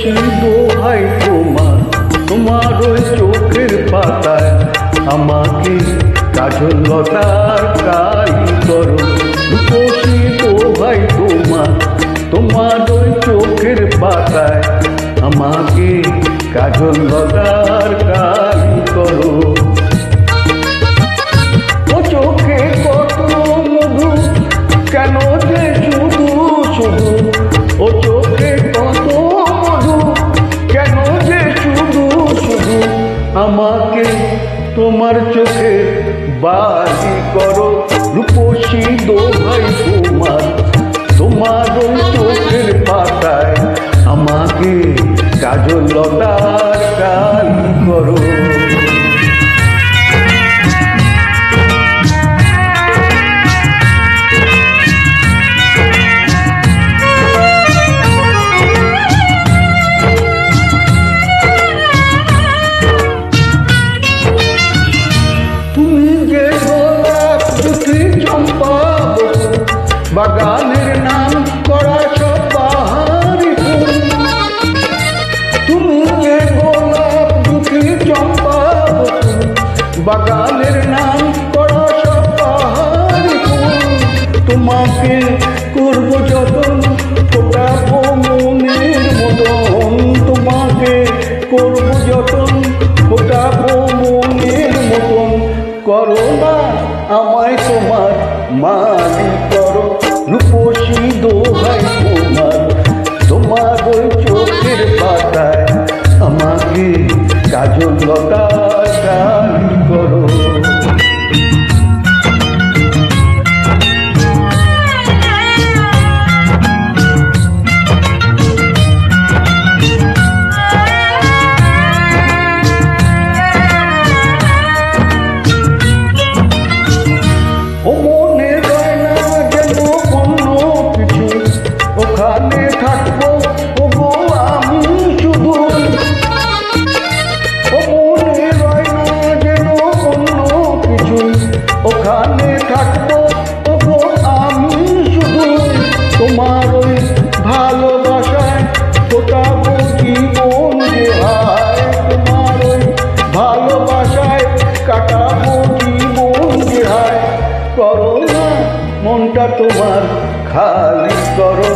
রূপসী দোহাই তোমার, তোমার ওই চোখের পাতায় আমাকে কাজল লতার কালি করো। রূপসী দোহাই তোমার, তোমার ওই চোখের পাতায় আমাকে কাজল লতার কালি করো। ও চোখে কত মধু, কেন যে শুধু শুধু, ও চোখে কত মধু, কেন যে শুধু শুধু আমাকে তোমার চোখে বালি করো। রূপসী দোহাই তোমার, তোমার ওই চোখের পাতায় আমাকে কাজল লতার কালি করো। বাগানের নাম করা সব বাহারি ফুল, তুমি যে গোলাপ দুটি চম্পা বাগানের নাম করা সব বাহারি ফুল। তোমাকে করব যতন ফোটাবো মনের মতন, তোমাকে করব যতন ফোটাবো মনের মতন। করো না আমায় তোমার মালিক করো। রূপসী দোহাই তোমার, তোমার ওই চোখের পাতায় আমাকে কাজল লতার কালি করো। ওখানে থাকবো ওগো আমি শুধু, ও মনে রয় না যেন অন্য কিছু। ওখানে থাকবো ওগো আমি শুধু, তোমার ওই ভালোবাসায় ফোটাবো জীবন যে হায়। তোমার ওই ভালোবাসায় কাটাবো জীবন যে হায়। করো না মনটা তোমার খালি করো।